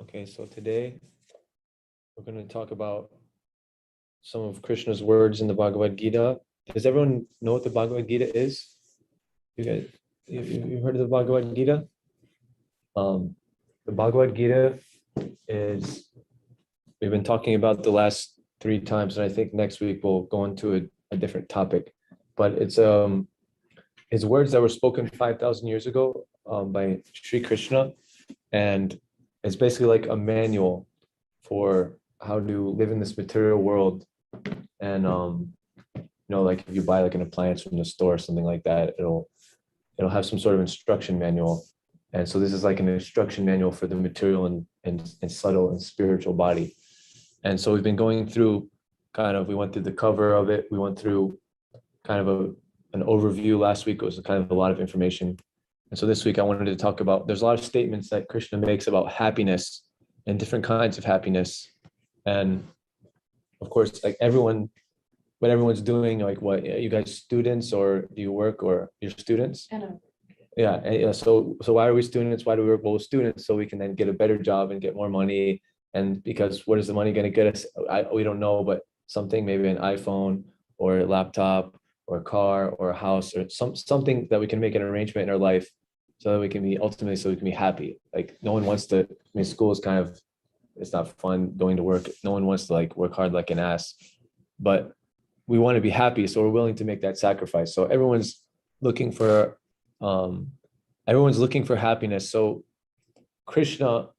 Okay, so today we're going to talk about some of Krishna's words in the Bhagavad-Gita. Does everyone know what the Bhagavad-Gita is? You guys, you've heard of the Bhagavad-Gita? The Bhagavad-Gita is, we've been talking about the last 3 times, and I think next week we'll go into a different topic. But it's words that were spoken 5,000 years ago by Sri Krishna, and it's basically like a manual for how to live in this material world. And like if you buy like an appliance from the store or something like that, it'll have some sort of instruction manual. And so this is like an instruction manual for the material and subtle and spiritual body. And so we've been going through we went through the cover of it. We went through kind of an overview. Last week it was kind of a lot of information. And so this week I wanted to talk about, there's a lot of statements that Krishna makes about happiness and different kinds of happiness. And of course, like what everyone's doing, like what, you guys students, or do you work, or you're students? Yeah. So why are we students? Why do we work? Well, students, so we can then get a better job and get more money. And because what is the money going to get us? We don't know, but something, maybe an iPhone or a laptop or a car or a house or something that we can make an arrangement in our life so that we can be happy. Like no one wants to, school is it's not fun going to work. No one wants to like work hard like an ass, but we want to be happy. So we're willing to make that sacrifice. So everyone's looking for happiness. So Krishna,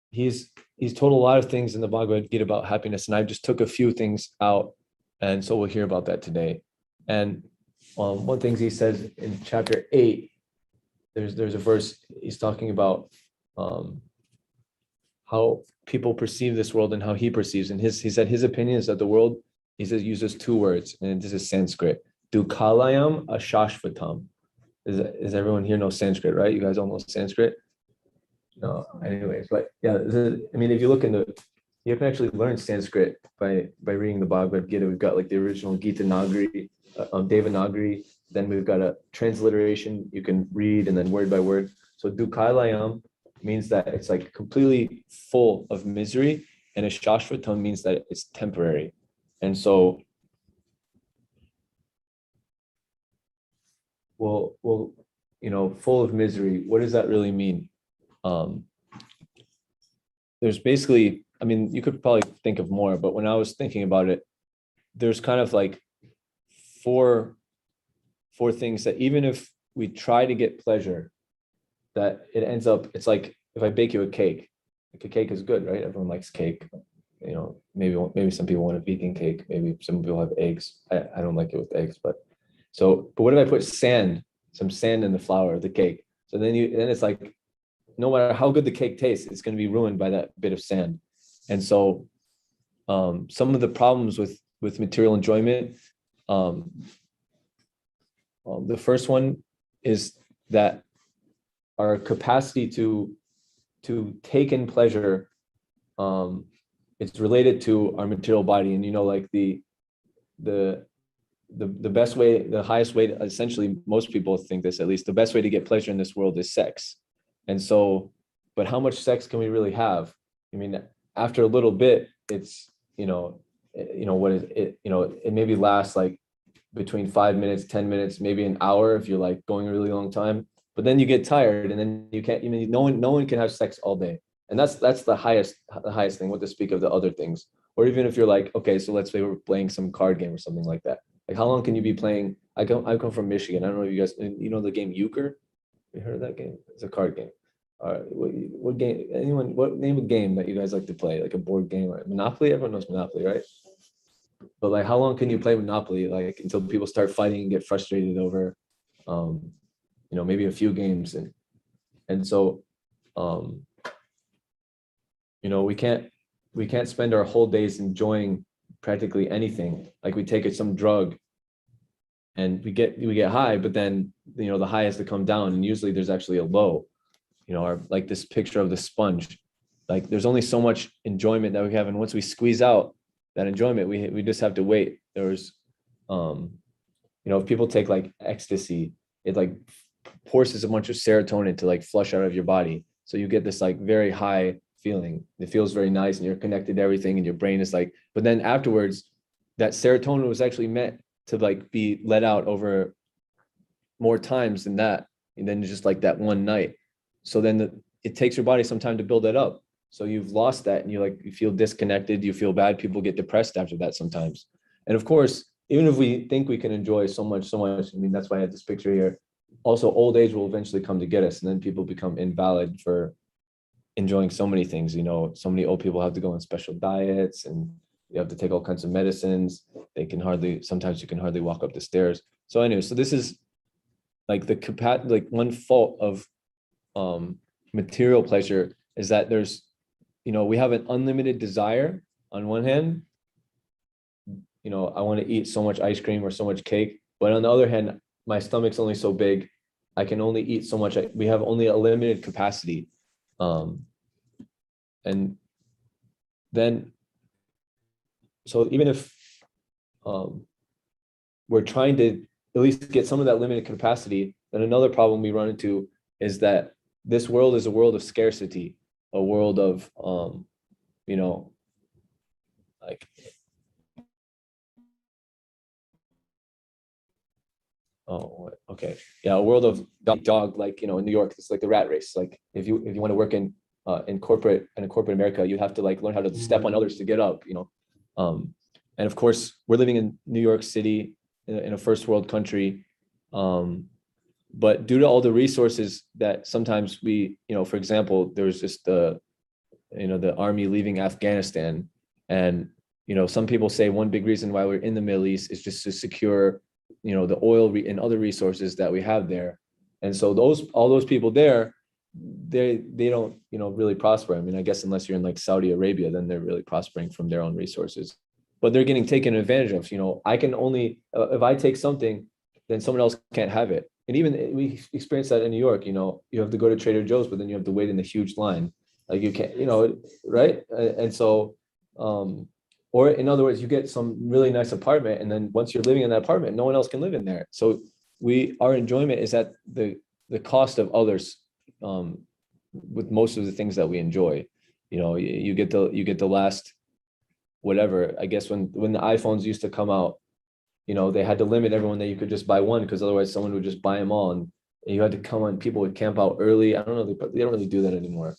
he's told a lot of things in the Bhagavad Gita about happiness, and I just took a few things out, and so we'll hear about that today. And one thing he says in chapter 8, there's a verse he's talking about how people perceive this world and how he perceives. And he said his opinion is that the world, he says, uses 2 words, and this is Sanskrit: Dukhalayam ashashvatam. Does everyone here know Sanskrit, right? You guys all know Sanskrit? No, anyways, but yeah, if you look you can actually learn Sanskrit by reading the Bhagavad Gita. We've got like the original Gita Nagari, Devanagari. Then we've got a transliteration you can read, and then word by word. So Dukhalayam means that it's like completely full of misery, and Ashashvatam means that it's temporary. And so full of misery, what does that really mean? There's basically, you could probably think of more, but when I was thinking about it, there's kind of like four things that even if we try to get pleasure, that it ends up, it's like if I bake you a cake, like a cake is good, right? Everyone likes cake. Maybe some people want a vegan cake. Maybe some people have eggs. I don't like it with eggs, but what if I put some sand in the flour of the cake? So then it's like, no matter how good the cake tastes, it's going to be ruined by that bit of sand. And so some of the problems with material enjoyment, the first one is that our capacity to take in pleasure, it's related to our material body. And like the best way, the highest way, essentially most people think this, at least the best way to get pleasure in this world is sex. And so, but how much sex can we really have? After a little bit, it's, what is it, it maybe lasts like between 5 minutes, 10 minutes, maybe an hour if you're like going a really long time, but then you get tired, and then you can't, no one can have sex all day. And that's the highest thing, what to speak of the other things. Or even if you're like, okay, so let's say we're playing some card game or something like that. Like how long can you be playing? I come from Michigan. I don't know if you guys, the game euchre? You heard of that game? It's a card game. All right, what game? What name of game that you guys like to play? Like a board game or Monopoly? Everyone knows Monopoly, right? But like, how long can you play Monopoly? Like until people start fighting and get frustrated over, maybe a few games, and so, we can't spend our whole days enjoying practically anything. Like we take some drug, and we get high, but then the high has to come down, and usually there's actually a low. Like this picture of the sponge, like there's only so much enjoyment that we have, and once we squeeze out that enjoyment, we just have to wait. There's if people take like ecstasy, it like forces a bunch of serotonin to like flush out of your body, so you get this like very high feeling. It feels very nice and you're connected to everything and your brain is like, but then afterwards, that serotonin was actually meant to like be let out over more times than that. And then just like that one night. So then it takes your body some time to build that up. So you've lost that and you feel disconnected, you feel bad. People get depressed after that sometimes. And of course, even if we think we can enjoy so much, I mean, that's why I had this picture here. Also, old age will eventually come to get us, and then people become invalid for enjoying so many things. So many old people have to go on special diets and you have to take all kinds of medicines. Sometimes you can hardly walk up the stairs. So anyway, so this is like one fault of material pleasure is that we have an unlimited desire on one hand. I want to eat so much ice cream or so much cake, but on the other hand, my stomach's only so big. I can only eat so much. We have only a limited capacity. And then, so even if we're trying to at least get some of that limited capacity, then another problem we run into is that this world is a world of scarcity, a world of, like, oh, okay. Yeah, a world of dog, like, in New York, it's like the rat race. Like if you want to work in corporate America, you have to like learn how to step on others to get up, and of course we're living in New York City in a first world country. But due to all the resources that sometimes for example, there was just the army leaving Afghanistan, and some people say one big reason why we're in the Middle East is just to secure the oil and other resources that we have there. And so all those people there, they don't really prosper. I mean, I guess unless you're in like Saudi Arabia, then they're really prospering from their own resources, but they're getting taken advantage of. I can only if I take something, then someone else can't have it. And even we experienced that in New York. You have to go to Trader Joe's, but then you have to wait in a huge line. Like you can't, right? And so or in other words, you get some really nice apartment, and then once you're living in that apartment, no one else can live in there. So our enjoyment is at the cost of others, with most of the things that we enjoy. You get the last, whatever. I guess when the iPhones used to come out, they had to limit everyone that you could just buy one, because otherwise someone would just buy them all, and you had to come on. People would camp out early. I don't know, they don't really do that anymore.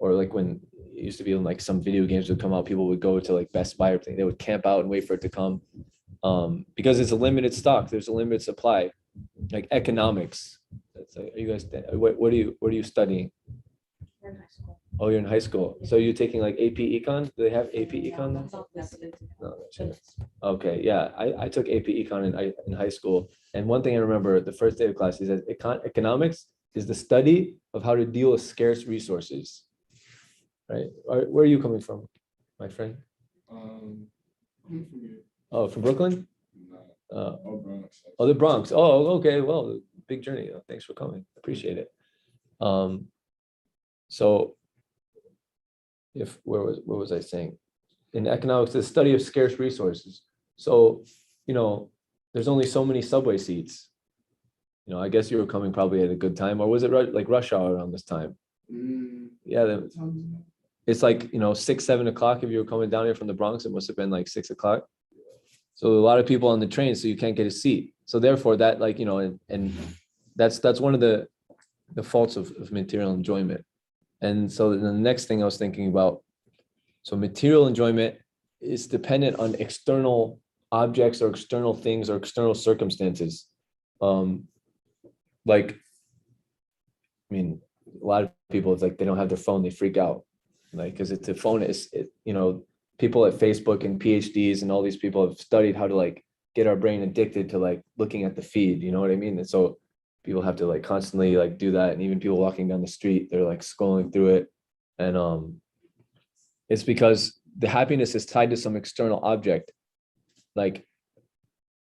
Or like when it used to be when like some video games would come out, people would go to like Best Buy or something. They would camp out and wait for it to come, because it's a limited stock. There's a limited supply. Like economics. Are you guys? What are you studying? We're in high school. Oh, you're in high school. So you're taking like AP Econ? Do they have AP Econ? No, okay, yeah. I took AP Econ in high school, and one thing I remember the first day of class is that economics is the study of how to deal with scarce resources. Right? Where are you coming from, my friend? Oh, from Brooklyn? The Bronx. Oh, okay. Well, big journey. Thanks for coming. Appreciate it. So where was I saying? In economics, the study of scarce resources. So, there's only so many subway seats. I guess you were coming probably at a good time, or was it like rush hour around this time? Yeah, it's like 6, 7 o'clock. If you were coming down here from the Bronx, it must have been like 6 o'clock. So a lot of people on the train, so you can't get a seat. So therefore, that and that's one of the faults of material enjoyment. And so the next thing I was thinking about, so material enjoyment is dependent on external objects or external things or external circumstances. Like, I mean, a lot of people, it's like they don't have their phone, they freak out, like, because it's a phone. People at Facebook and PhDs and all these people have studied how to like get our brain addicted to like looking at the feed. You know what I mean? And so people have to like constantly like do that. And even people walking down the street, they're like scrolling through it. And it's because the happiness is tied to some external object. Like,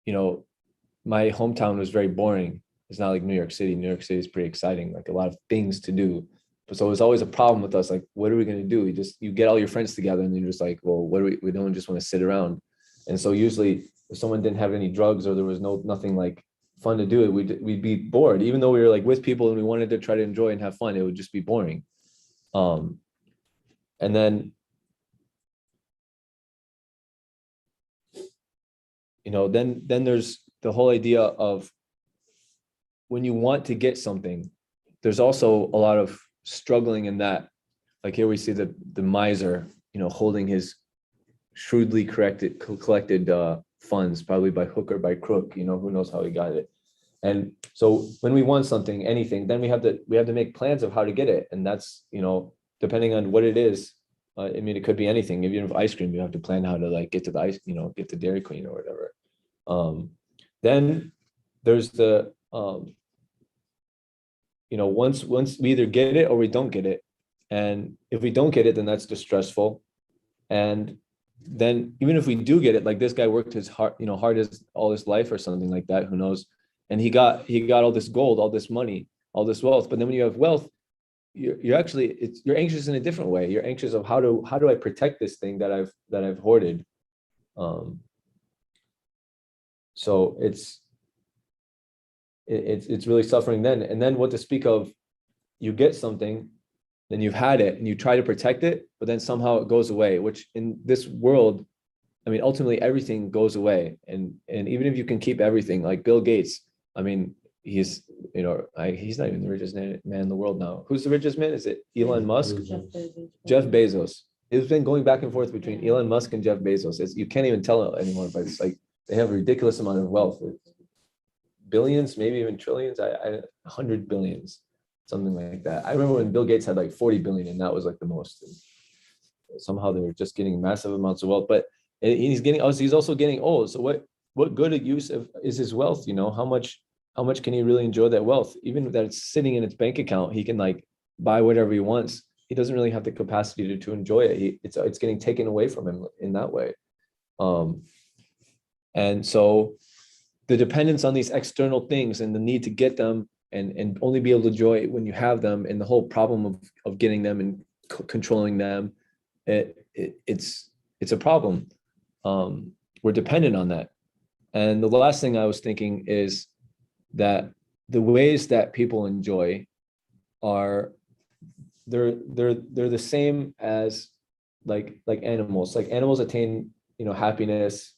my hometown was very boring. It's not like New York City. New York City is pretty exciting, like a lot of things to do. But so it was always a problem with us. Like, what are we going to do? You get all your friends together and you're just like, well, we don't just want to sit around. And so usually if someone didn't have any drugs or there was nothing like fun to do, we'd be bored. Even though we were like with people and we wanted to try to enjoy and have fun, it would just be boring. And then, then there's the whole idea of when you want to get something, there's also a lot of struggling in that. Like here we see the miser, holding his shrewdly collected funds, probably by hook or by crook, who knows how he got it. And so when we want something, anything, then we have to make plans of how to get it. And that's, depending on what it is. It could be anything. Even if ice cream, you have to plan how to like get to the ice, get to Dairy Queen or whatever. Then there's the, once we either get it or we don't get it. And if we don't get it, then that's distressful. And then even if we do get it, like this guy worked his hard as all his life or something like that, who knows? And he got all this gold, all this money, all this wealth. But then when you have wealth, you're anxious in a different way. You're anxious of how do I protect this thing that I've hoarded. So it's really suffering then. And then what to speak of, you get something, then you've had it and you try to protect it, but then somehow it goes away, which in this world, ultimately everything goes away. And even if you can keep everything, like Bill Gates, he's not even the richest man in the world now. Who's the richest man? Is it Elon Musk? Jeff Bezos. It's been going back and forth between Elon Musk and Jeff Bezos. You can't even tell anymore, but it's like they have a ridiculous amount of wealth. It's billions, maybe even trillions, 100 billions, something like that. I remember when Bill Gates had like 40 billion, and that was like the most. And somehow they were just getting massive amounts of wealth, but he's also getting old. So what good use is his wealth? How much can he really enjoy that wealth? Even that it's sitting in its bank account, he can like buy whatever he wants. He doesn't really have the capacity to enjoy it. It's getting taken away from him in that way. And so the dependence on these external things and the need to get them and only be able to enjoy it when you have them, and the whole problem of getting them and controlling them, it's a problem. We're dependent on that. And the last thing I was thinking is that the ways that people enjoy are they're the same as like animals. Like animals attain happiness.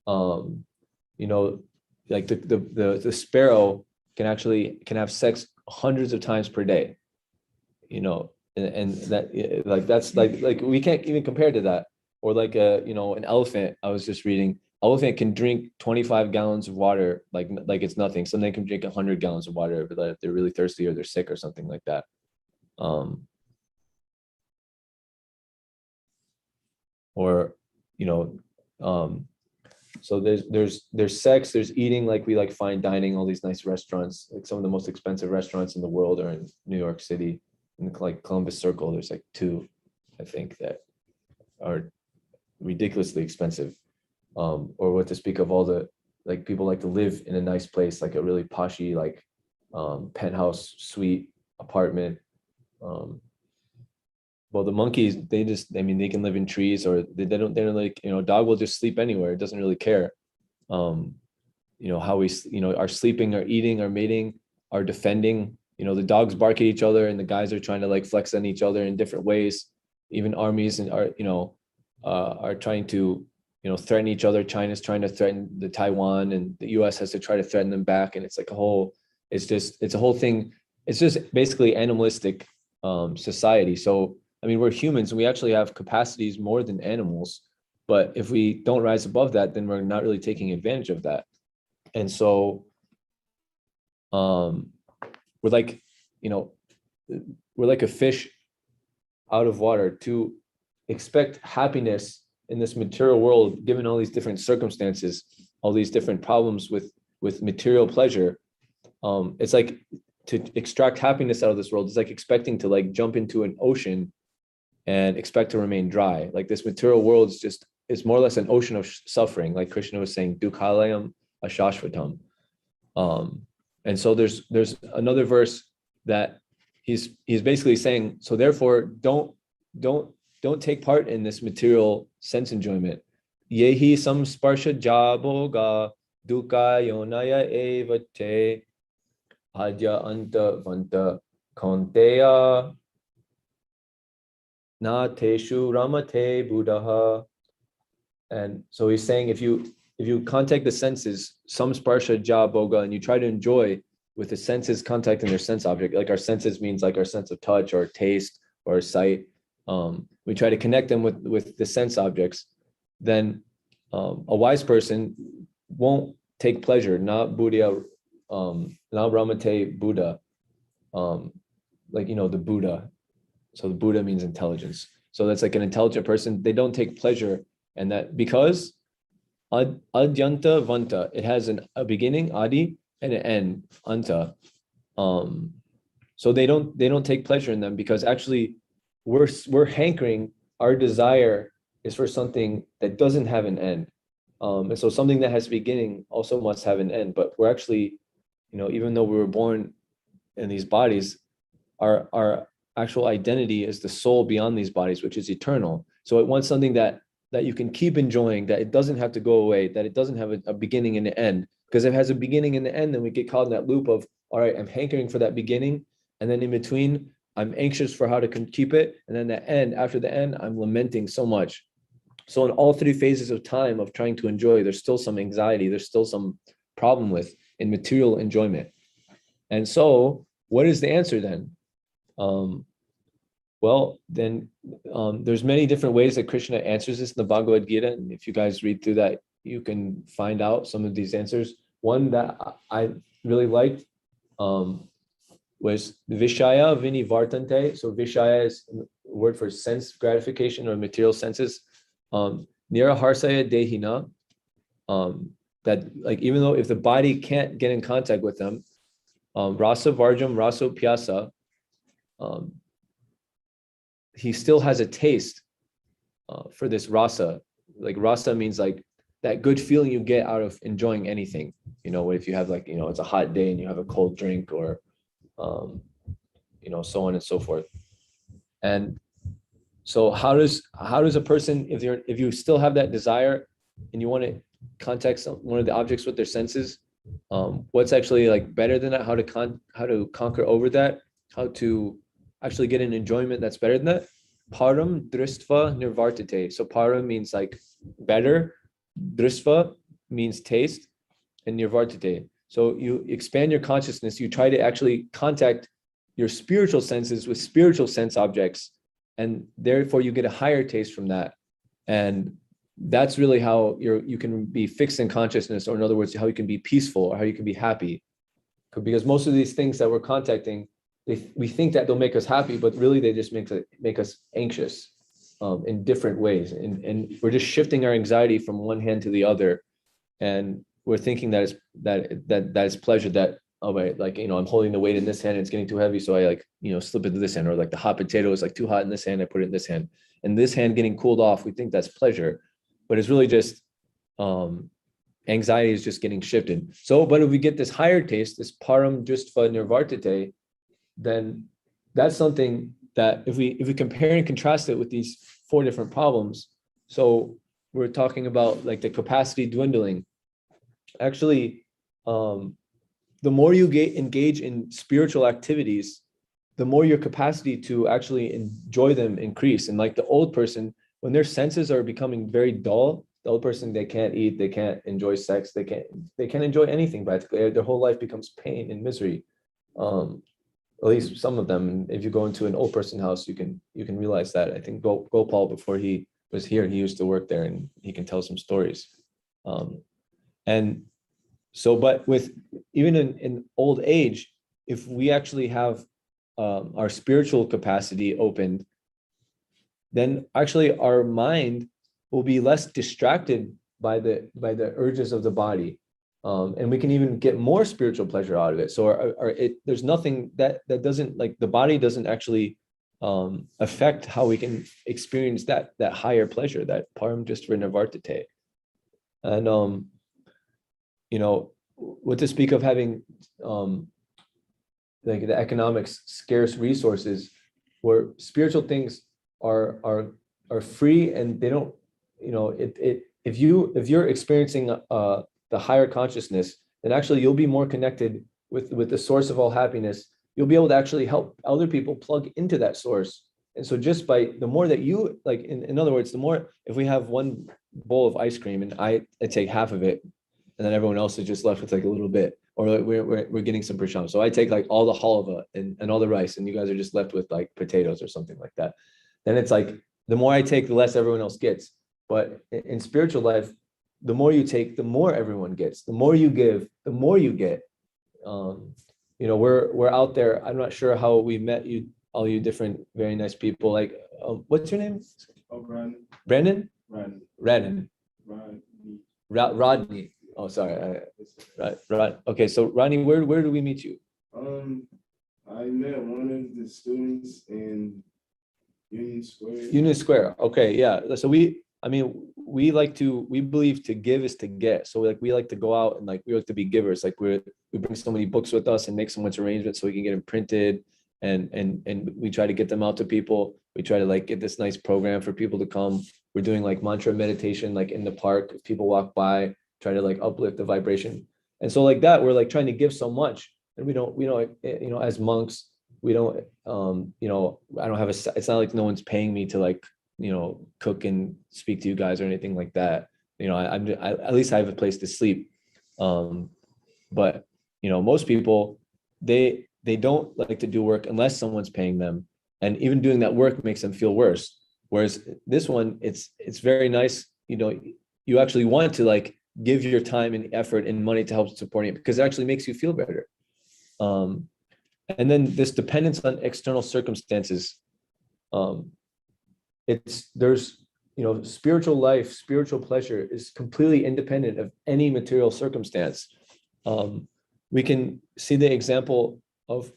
Like the sparrow can have sex hundreds of times per day. And that like that's like we can't even compare to that. Or like an elephant. I was just reading. Elephant can drink 25 gallons of water like it's nothing. Some they can drink 100 gallons of water if they're really thirsty or they're sick or something like that. So there's sex, there's eating, like we like fine dining, all these nice restaurants. Like some of the most expensive restaurants in the world are in New York City, in like Columbus Circle. There's like two, I think, that are ridiculously expensive. Or what to speak of all the, like people like to live in a nice place, like a really poshy, like penthouse suite apartment. Well, the monkeys, they can live in trees, or they don't like, dog will just sleep anywhere. It doesn't really care. How we, are sleeping, are eating, are mating, are defending. The dogs bark at each other and the guys are trying to like flex on each other in different ways. Even armies and are trying to, threaten each other. China's trying to threaten the Taiwan, and the US has to try to threaten them back. And it's like it's a whole thing. It's just basically animalistic society. So, we're humans and we actually have capacities more than animals, but if we don't rise above that, then we're not really taking advantage of that. And so we're like, we're like a fish out of water. To expect happiness in this material world, given all these different circumstances, all these different problems with material pleasure, it's like to extract happiness out of this world. It's like expecting to like jump into an ocean and expect to remain dry. Like this material world is more or less an ocean of suffering. Like Krishna was saying, dukhalayam ashashvatam. And so there's another verse that he's basically saying, so therefore don't take part in this material sense enjoyment. Yehi samsparsha jaboga dukkha yonaya evate adya anta vanta konteya na teshu ramate buddha. And so he's saying if you contact the senses, some sparsha ja boga, and you try to enjoy with the senses contacting their sense object, like our senses means like our sense of touch or taste or sight. We try to connect them with the sense objects, then a wise person won't take pleasure, not Buddha, not Ramate Buddha, like, the Buddha. So the Buddha means intelligence. So that's like an intelligent person. They don't take pleasure, and that because adyanta vanta, it has a beginning, adi, and an end, anta. So they don't take pleasure in them because actually we're hankering, our desire is for something that doesn't have an end. And so something that has a beginning also must have an end. But we're actually, even though we were born in these bodies, our actual identity is the soul beyond these bodies, which is eternal. So it wants something that you can keep enjoying, that it doesn't have to go away, that it doesn't have a beginning and an end. Because if it has a beginning and an end, then we get caught in that loop of, all right, I'm hankering for that beginning, and then in between, I'm anxious for how to keep it, and then the end, after the end, I'm lamenting so much. So in all three phases of time of trying to enjoy, there's still some anxiety, there's still some problem with in material enjoyment. And so what is the answer then? There's many different ways that Krishna answers this in the Bhagavad-Gita. And if you guys read through that, you can find out some of these answers. One that I really liked was Vishaya Vinivartante. So Vishaya is a word for sense gratification or material senses. Niraharsaya Dehina. That like, even though if the body can't get in contact with them, Rasa Varjam Raso Pyasa, he still has a taste for this rasa. Like rasa means like that good feeling you get out of enjoying anything. If you have like, it's a hot day and you have a cold drink or, so on and so forth. And so how does a person, if you still have that desire and you want to contact one of the objects with their senses, what's actually like better than that? How to conquer over that? How to actually get an enjoyment that's better than that? Param dristva nirvartate. So param means like better, dristva means taste, and nirvartate. So you expand your consciousness, you try to actually contact your spiritual senses with spiritual sense objects, and therefore you get a higher taste from that. And that's really how you can be fixed in consciousness, or in other words, how you can be peaceful or how you can be happy. Because most of these things that we're contacting, we think that they'll make us happy, but really they just make us anxious in different ways. And we're just shifting our anxiety from one hand to the other. And we're thinking that is pleasure, that, oh, right, like, I'm holding the weight in this hand, it's getting too heavy. So I like, slip it to this hand, or like the hot potato is like too hot in this hand, I put it in this hand. And this hand getting cooled off, we think that's pleasure, but it's really just anxiety is just getting shifted. So, but if we get this higher taste, this param dristva nirvartate, then that's something that if we compare and contrast it with these four different problems, so we're talking about like the capacity dwindling. Actually, the more you engage in spiritual activities, the more your capacity to actually enjoy them increase. And like the old person, when their senses are becoming very dull, the old person, they can't eat, they can't enjoy sex, they can't enjoy anything practically. Their whole life becomes pain and misery. At least some of them. If you go into an old person house, you can realize that. I think Gopal, before he was here, he used to work there, and he can tell some stories. And so, but with even in old age, if we actually have our spiritual capacity opened, then actually our mind will be less distracted by the urges of the body. And we can even get more spiritual pleasure out of it. So there's nothing that doesn't, like, the body doesn't actually affect how we can experience that higher pleasure, that param dristva nirvartate. And what to speak of having like the economics scarce resources, where spiritual things are free, and they don't, if you're experiencing the higher consciousness, then actually you'll be more connected with the source of all happiness. You'll be able to actually help other people plug into that source. And so just by the more that you like, in other words, the more, if we have one bowl of ice cream and I take half of it, and then everyone else is just left with like a little bit, or like we're getting some prasham. So I take like all the halva and all the rice, and you guys are just left with like potatoes or something like that. Then it's like the more I take, the less everyone else gets. But in spiritual life, the more you take, the more everyone gets. The more you give, the more you get. We're out there. I'm not sure how we met you, all you different, very nice people. Like, what's your name? Oh, Brandon. Brandon? Rodney. Rodney. Oh, sorry. Right. Okay, so Rodney, where do we meet you? I met one of the students in Union Square. Union Square. Okay, yeah. So we believe to give is to get. So we like to go out and like we like to be givers. Like we bring so many books with us and make so much arrangements so we can get them printed, and we try to get them out to people. We try to like get this nice program for people to come. We're doing like mantra meditation like in the park. If people walk by, try to like uplift the vibration. And so like that, we're like trying to give so much, and we don't as monks, we don't I don't have it's not like no one's paying me to like cook and speak to you guys or anything like that. I'm at least I have a place to sleep. But most people, they don't like to do work unless someone's paying them, and even doing that work makes them feel worse. Whereas this one, it's very nice. You actually want to like give your time and effort and money to help supporting it because it actually makes you feel better. And then this dependence on external circumstances. There's spiritual life, spiritual pleasure is completely independent of any material circumstance. We can see the example of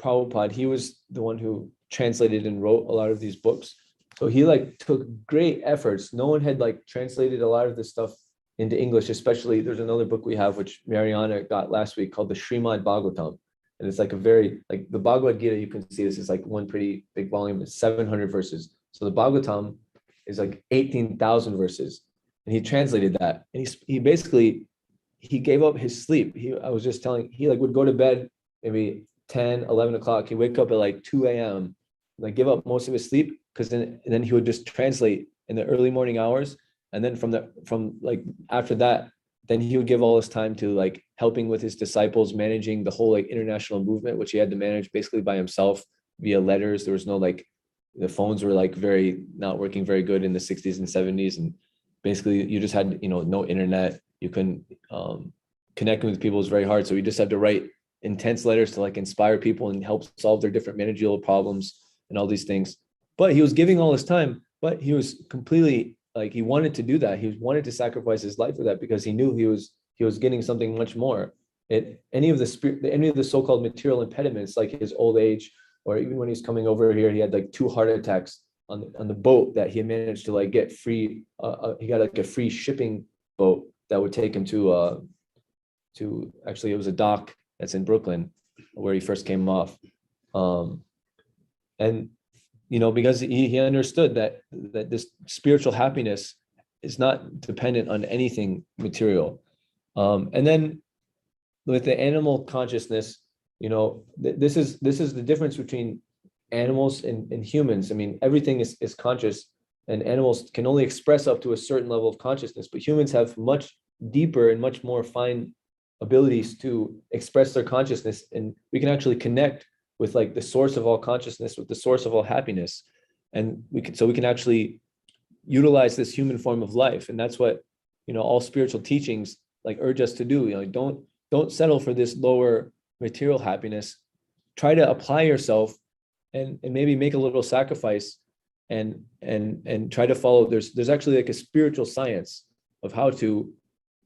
Prabhupada. He was the one who translated and wrote a lot of these books. So he like took great efforts. No one had like translated a lot of this stuff into English, especially there's another book we have, which Mariana got last week, called the Srimad Bhagavatam. And it's like a very, like the Bhagavad-Gita, you can see this is like one pretty big volume, it's 700 verses. So the Bhagavatam is like 18,000 verses. And he translated that. And he basically, he gave up his sleep. I was just telling, he like would go to bed maybe 10, 11 o'clock. He'd wake up at like 2 a.m., like give up most of his sleep, because then he would just translate in the early morning hours. And then from like after that, then he would give all his time to like helping with his disciples, managing the whole like international movement, which he had to manage basically by himself via letters. There was no like, the phones were like not working very good in the 60s and 70s. And basically you just had, no internet. You couldn't connecting with people was very hard. So we just had to write intense letters to like inspire people and help solve their different managerial problems and all these things. But he was giving all his time, but he was completely like, he wanted to do that. He wanted to sacrifice his life for that because he knew he was getting something much more. Any of the so-called material impediments, like his old age, or even when he's coming over here, he had like 2 heart attacks on the boat that he had managed to like get free. He got like a free shipping boat that would take him to actually, it was a dock that's in Brooklyn where he first came off. And because he understood that this spiritual happiness is not dependent on anything material. And then with the animal consciousness, this is the difference between animals and humans. I mean, everything is conscious, and animals can only express up to a certain level of consciousness, but humans have much deeper and much more fine abilities to express their consciousness, and we can actually connect with like the source of all consciousness, with the source of all happiness. And we can actually utilize this human form of life. And that's what, all spiritual teachings like urge us to do. Don't settle for this lower material happiness. Try to apply yourself and maybe make a little sacrifice and try to follow. There's actually like a spiritual science of how to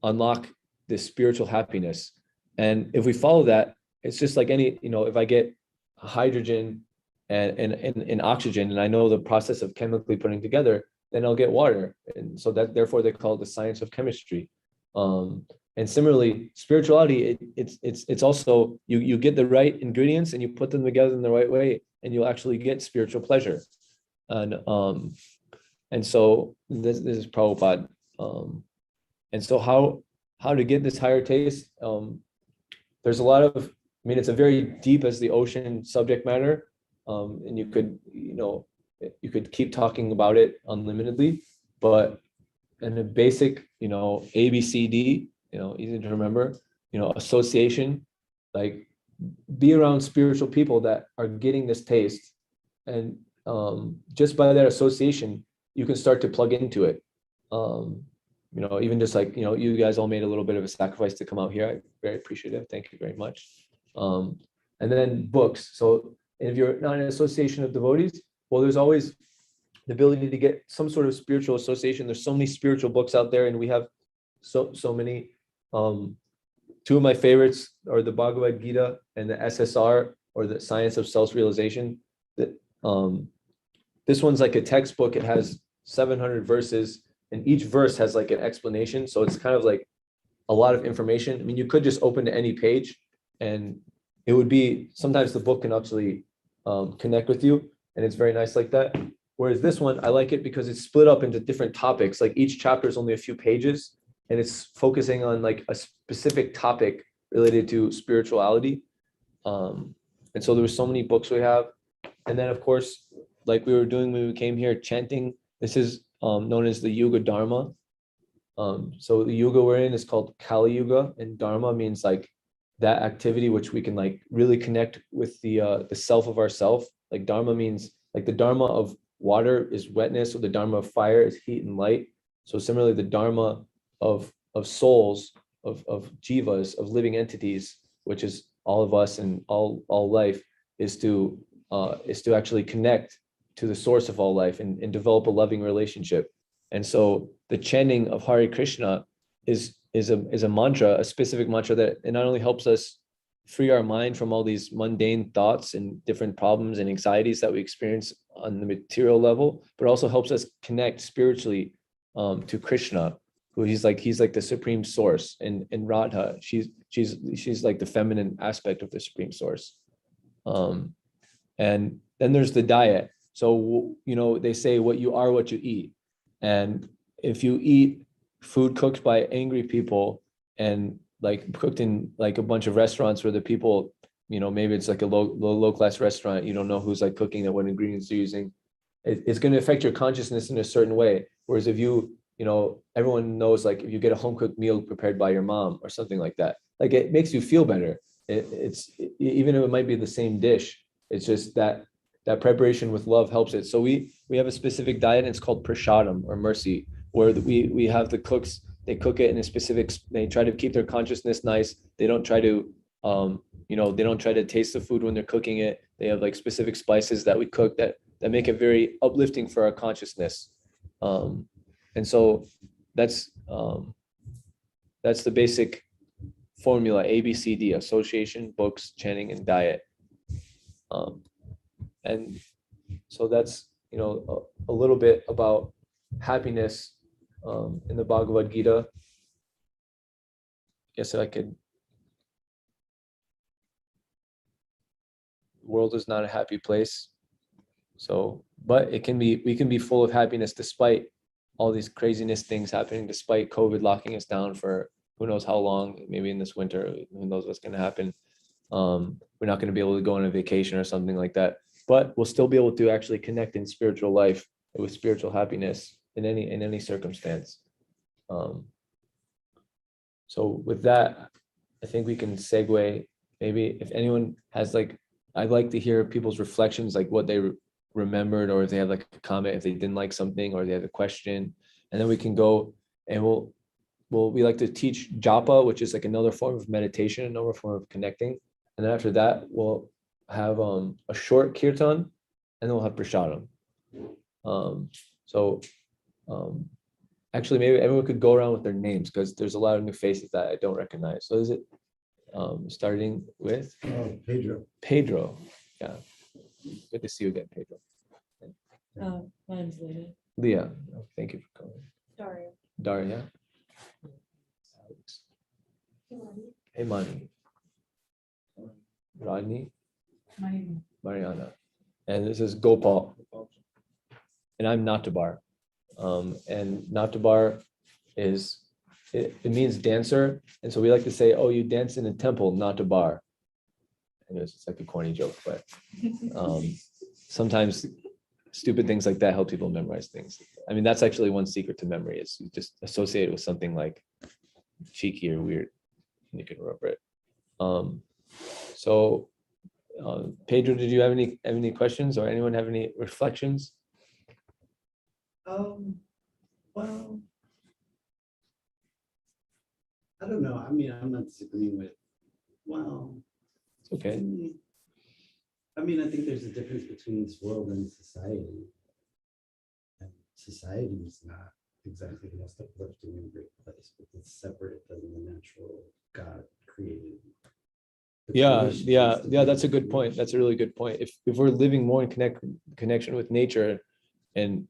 unlock this spiritual happiness. And if we follow that, it's just like any, if I get hydrogen and oxygen, and I know the process of chemically putting together, then I'll get water. And so that therefore they call it the science of chemistry. And similarly, spirituality, it's also you get the right ingredients and you put them together in the right way, and you'll actually get spiritual pleasure. And so this is Prabhupada. And so how to get this higher taste? There's a lot of, it's a very deep as the ocean subject matter. And you could, you could keep talking about it unlimitedly, but in a basic, ABCD, easy to remember, association, like be around spiritual people that are getting this taste. And just by that association, you can start to plug into it. Even just like, you guys all made a little bit of a sacrifice to come out here. I'm very appreciative. Thank you very much. And then books. So if you're not in an association of devotees, well, there's always the ability to get some sort of spiritual association. There's so many spiritual books out there, and we have so many. Two of my favorites are the Bhagavad-Gita and the SSR, or the Science of Self-Realization. That this one's like a textbook. It has 700 verses, and each verse has like an explanation. So it's kind of like a lot of information. I mean, you could just open to any page, and it would be, sometimes the book can actually connect with you, and it's very nice like that. Whereas this one, I like it because it's split up into different topics. Like each chapter is only a few pages, and it's focusing on like a specific topic related to spirituality. And so there were so many books we have. And then of course, like we were doing when we came here, chanting. This is known as the Yuga Dharma. So the yuga we're in is called Kali Yuga, and Dharma means like that activity which we can like really connect with the self of ourself. Like Dharma means like the Dharma of water is wetness, or the Dharma of fire is heat and light. So similarly, the Dharma of souls, of jivas, of living entities, which is all of us and all life, is to actually connect to the source of all life and develop a loving relationship. And so the chanting of Hare Krishna is a mantra, a specific mantra that it not only helps us free our mind from all these mundane thoughts and different problems and anxieties that we experience on the material level, but also helps us connect spiritually to Krishna, who he's like the supreme source, and Radha, she's like the feminine aspect of the supreme source. And then there's the diet. So they say what you are, what you eat. And if you eat food cooked by angry people and like cooked in like a bunch of restaurants where the people, maybe it's like a low class restaurant, you don't know who's like cooking it, what ingredients they're using, it's going to affect your consciousness in a certain way. Whereas if everyone knows, like if you get a home cooked meal prepared by your mom or something like that, like it makes you feel better. It's even if it might be the same dish, it's just that preparation with love helps it. So we have a specific diet, and it's called prashadam, or mercy, where we have the cooks, they cook it in a specific, they try to keep their consciousness nice. They don't try to they don't try to taste the food when they're cooking it. They have like specific spices that we cook that make it very uplifting for our consciousness. And so that's the basic formula: ABCD: association, books, chanting, and diet. And so that's a little bit about happiness in the Bhagavad Gita. I guess I could. The world is not a happy place. So, but we can be full of happiness despite all these craziness things happening, despite COVID locking us down for who knows how long, maybe in this winter, who knows what's going to happen. We're not going to be able to go on a vacation or something like that, but we'll still be able to actually connect in spiritual life with spiritual happiness in any circumstance. So with that, I think we can segue. Maybe if anyone has I'd like to hear people's reflections, like what they remembered, or if they have like a comment, if they didn't like something, or they have a question, and then we can go and we like to teach japa, which is like another form of meditation, another form of connecting. And then after that, we'll have a short kirtan, and then we'll have prasadam. Actually, maybe everyone could go around with their names, because there's a lot of new faces that I don't recognize. So is it starting with Pedro. Pedro? Yeah, good to see you again, Pedro. My name's Lena. Leah, thank you for coming. Daria. Daria. Alex. Hemani. Rodney. Mariana. And this is Gopal. And I'm Natabar. And Natabar is, it means dancer. And so we like to say, oh, you dance in a temple, Natabar. I know it's like a corny joke, but sometimes stupid things like that help people memorize things. I mean, that's actually one secret to memory is you just associate it with something like cheeky or weird, and you can remember it. So Pedro, did you have any questions, or anyone have any reflections? Well, I don't know. I mean, I'm not disagreeing with, well, It's okay. I mean, I think there's a difference between this world and society. And society is not exactly the most uplifting and great place, but it's separate than the natural God created. The creation is the That's a good creation. point. That's a really good point. If we're living more in connection with nature, and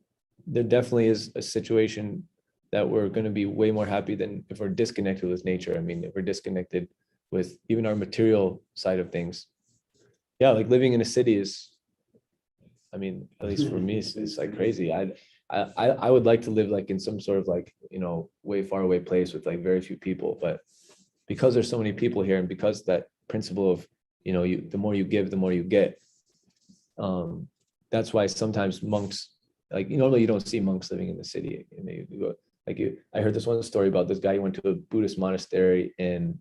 there definitely is a situation that we're going to be way more happy than if we're disconnected with nature. I mean, if we're disconnected with even our material side of things. Yeah, like living in a city is, I mean, at least for me, it's like crazy. I would like to live like in some sort of like, way far away place with like very few people, but because there's so many people here, and because that principle of, the more you give, the more you get. That's why sometimes monks, like, normally you don't see monks living in the city. I heard this one story about this guy who went to a Buddhist monastery in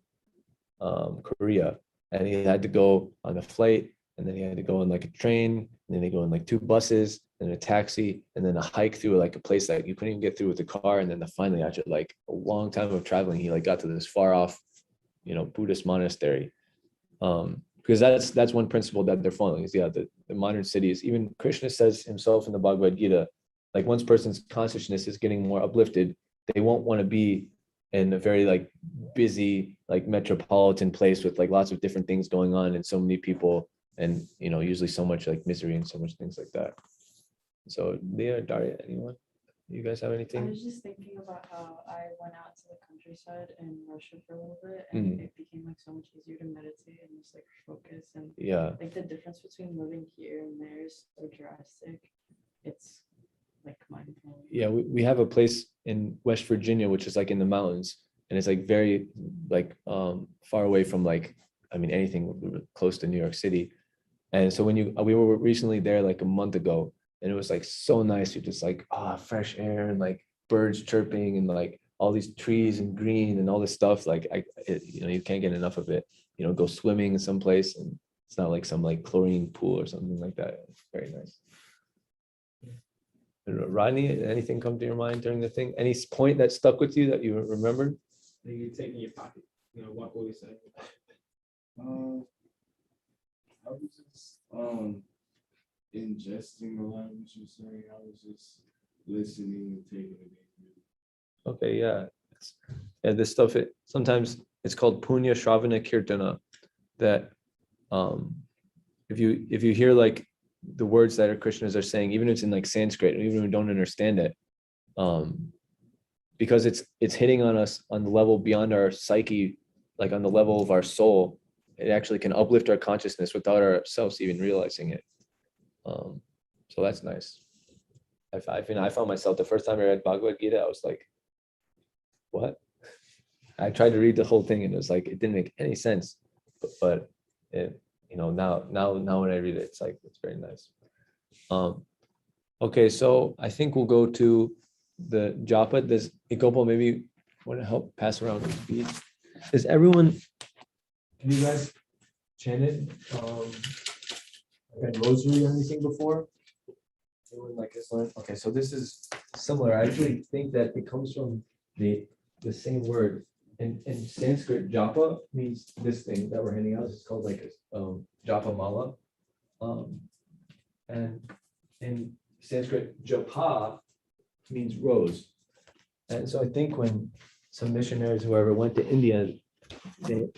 Korea, and he had to go on a flight, and then he had to go on like a train, and then they go in like 2 buses and a taxi, and then a hike through like a place that you couldn't even get through with the car. And then finally, after like a long time of traveling, he like got to this far off, Buddhist monastery. Because that's one principle that they're following is, the modern cities. Even Krishna says himself in the Bhagavad-Gita, like once person's consciousness is getting more uplifted, they won't want to be in a very like busy, like metropolitan place with like lots of different things going on and so many people, and usually so much like misery and so much things like that. So Leah, Daria, anyone? You guys have I anything? was just thinking about how I went out to the countryside in Russia for a little bit, and it became like so much easier to meditate and just like focus, and Yeah. like the difference between living here and there is so drastic. It's like mind blowing. Yeah, we have a place in West Virginia, which is like in the mountains, and it's like very like far away from like, I mean, anything close to New York City. And so we were recently there like a month ago, and it was like so nice. You're just like, fresh air and like birds chirping and like all these trees and green and all this stuff. Like you can't get enough of it. Go swimming in some place, and it's not like some like chlorine pool or something like that. It's very nice. Rodney, anything come to your mind during the thing? Any point that stuck with you that you remembered? You take in your pocket. What will you say? I was just ingesting a lot of what you're saying. I was just listening and taking it in. Okay, yeah. This stuff, sometimes it's called Punya Shravana Kirtana, that if you hear like the words that our Krishnas are saying, even if it's in like Sanskrit, even if we don't understand it, because it's hitting on us on the level beyond our psyche, like on the level of our soul, it actually can uplift our consciousness without ourselves even realizing it. So that's nice. I found myself the first time I read Bhagavad-Gita, I was like, what? I tried to read the whole thing, and it was like it didn't make any sense. But it, now when I read it, it's like it's very nice. Okay, so I think we'll go to the japa. Does Ikopo maybe want to help pass around the speed? Does everyone? Can you guys chant it? Like a rosary or anything before? Anyone like this one? Okay, so this is similar. I actually think that it comes from the same word. In Sanskrit, japa means this thing that we're handing out. It's called like a japa mala. And in Sanskrit, japa means rose. And so I think when some missionaries, whoever, went to India, they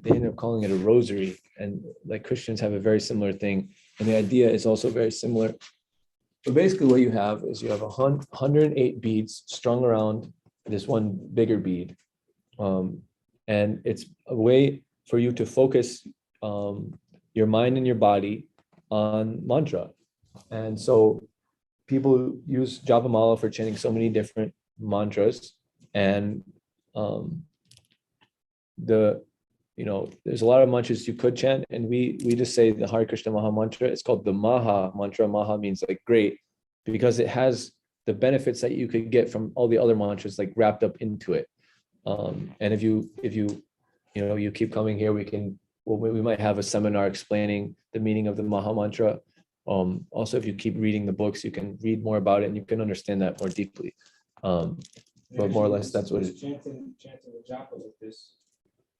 ended up calling it a rosary. And like Christians have a very similar thing. And the idea is also very similar. But basically what you have is you have 108 beads strung around this one bigger bead. And it's a way for you to focus your mind and your body on mantra. And so people use Japamala for chanting so many different mantras. And there's a lot of mantras you could chant, and we just say the Hare Krishna Maha Mantra. It's called the Maha Mantra. Maha means like great, because it has the benefits that you could get from all the other mantras like wrapped up into it. And if you you keep coming here, we might have a seminar explaining the meaning of the Maha Mantra. Also, if you keep reading the books, you can read more about it and you can understand that more deeply. But more or less, that's what it is. Chanting the japa like this,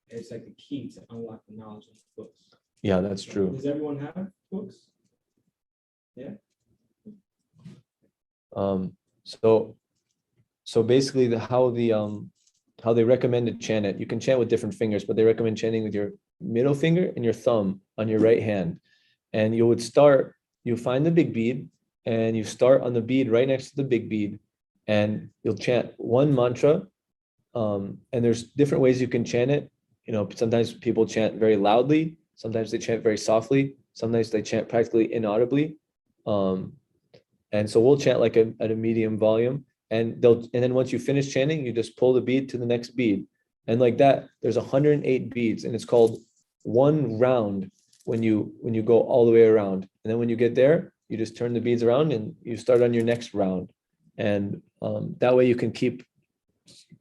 it's like the key to unlock the knowledge of the books. Yeah, that's true. Does everyone have books? Yeah. So basically how they recommend to chant it, you can chant with different fingers, but they recommend chanting with your middle finger and your thumb on your right hand. And you find the big bead, and you start on the bead right next to the big bead, and you'll chant one mantra. And there's different ways you can chant it. Sometimes people chant very loudly, sometimes they chant very softly, sometimes they chant practically inaudibly. And so we'll chant like at a medium volume, and then once you finish chanting, you just pull the bead to the next bead. And like that, there's 108 beads, and it's called one round when you go all the way around. And then when you get there, you just turn the beads around and you start on your next round. And that way you can keep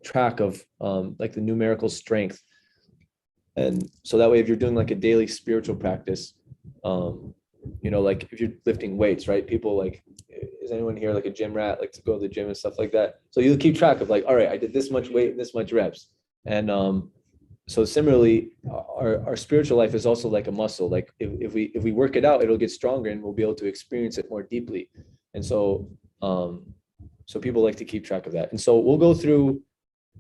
track of like the numerical strength. And so that way, if you're doing like a daily spiritual practice, like if you're lifting weights, right? People like, is anyone here like a gym rat, like to go to the gym and stuff like that? So you'll keep track of like, all right, I did this much weight, this much reps. And so similarly, our spiritual life is also like a muscle. Like if we work it out, it'll get stronger and we'll be able to experience it more deeply. And so people like to keep track of that. And so we'll go through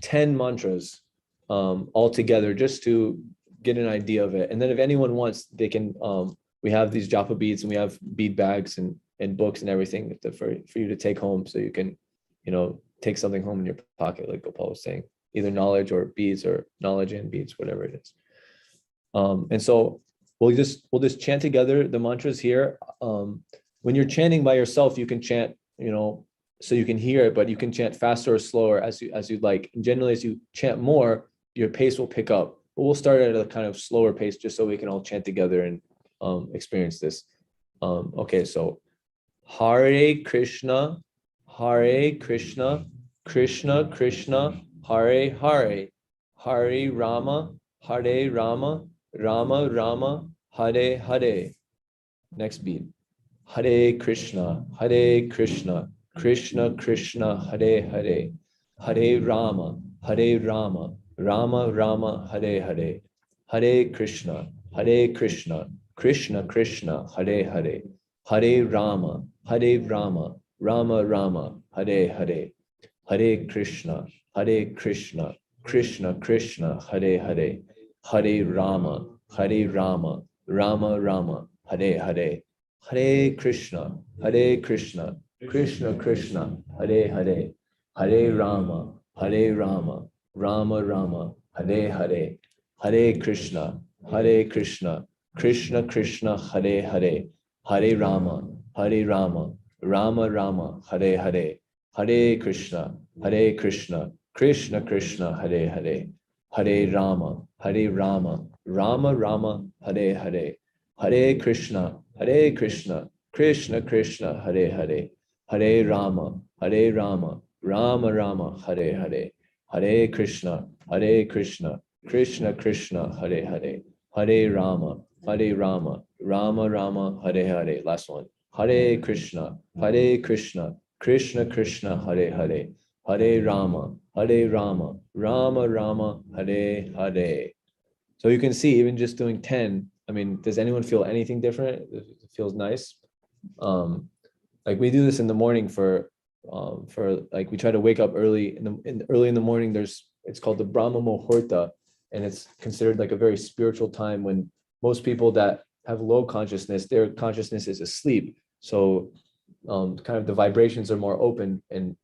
10 mantras all together just to get an idea of it. And then if anyone wants, they can, we have these japa beads and we have bead bags and books and everything for you to take home, so you can, take something home in your pocket, like Gopal was saying, either knowledge or beads, or knowledge and beads, whatever it is. And so we'll just chant together the mantras here. When you're chanting by yourself, you can chant, so you can hear it, but you can chant faster or slower as you'd like. And generally, as you chant more, your pace will pick up. But we'll start at a kind of slower pace just so we can all chant together and experience this. Okay, so Hare Krishna, Krishna Krishna, Hare Hare, Hare Rama, Rama Rama, Hare Hare. Next beat. Hare Krishna, Krishna Krishna, Hare Hare, Hare Rama, Rama Hare Hare, Hare Krishna, Krishna Krishna, Hare Hare, Hare Rama, Rama Hare Hare, Hare Krishna, Krishna Krishna, Hare Hare, Hare Rama, Rama Hare Hare, Hare Krishna, Krishna Krishna, Hare Hare, Hare Rama, Rama Hare Hare, Hare Krishna, Krishna Hare Hare, Hare Rama, Rama Hare Hare, Hare Krishna, Krishna Hare Hare, Hare Rama, Rama Hare Hare, Hare Krishna, Krishna Hare Hare, Hare Rama, Rama Hare Hare, Hare Krishna, Krishna Hare Hare, Hare Rama, Rama Hare Hare. Last one. Hare Krishna, Krishna Hare Hare, Hare Rama, Rama Hare Hare. So you can see, even just doing 10, I mean, does anyone feel anything different? It feels nice. Like we do this in the morning for like, we try to wake up early in the morning. It's called the Brahma Muhurta, and it's considered like a very spiritual time when most people that have low consciousness, their consciousness is asleep. So kind of the vibrations are more open, and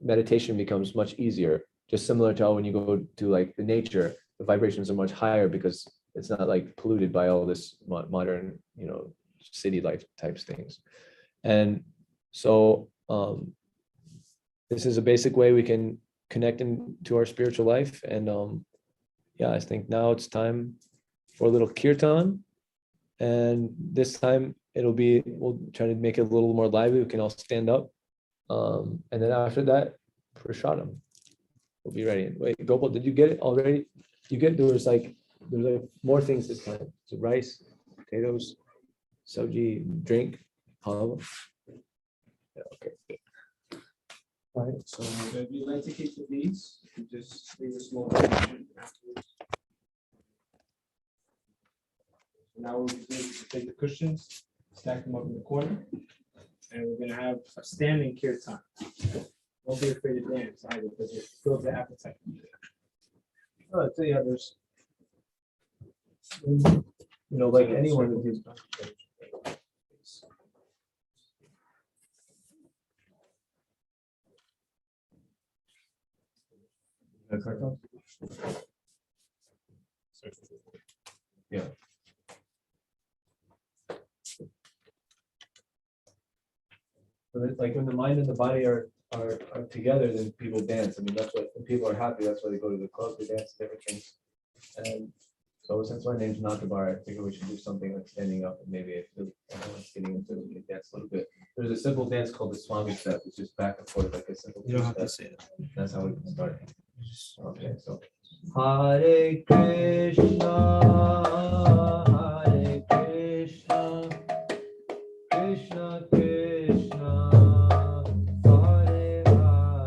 meditation becomes much easier. Just similar to how when you go to like the nature, the vibrations are much higher because it's not like polluted by all this modern, city life types things. And so this is a basic way we can connect into our spiritual life. And yeah, I think now it's time for a little kirtan. And this time we'll try to make it a little more lively. We can all stand up. And then after that, prasadam. We'll be ready. Wait, Gopal, did you get it already? There was like more things this time. So rice, potatoes, sabji, drink, halwa. Yeah, okay. All right, so So if you'd like to keep the these, you just leave a small donation afterwards. So now we're just going to take the cushions, stack them up in the corner, and we're gonna have a standing kirtan. Don't be afraid to dance either, because it builds the appetite. oh, so yeah, there's like anyone who gives. Yeah. But it's like when the mind and the body are together, then people dance. I mean, that's what, when people are happy, that's why they go to the club, they dance, different things. And so since my name's Nakabar, I figure we should do something like standing up and maybe if everyone's getting into it, we can dance a little bit. There's a simple dance called the Swami step, it's just back and forth like a simple. You don't have to step. say that. That's how we can start. Okay, so Hare Krishna,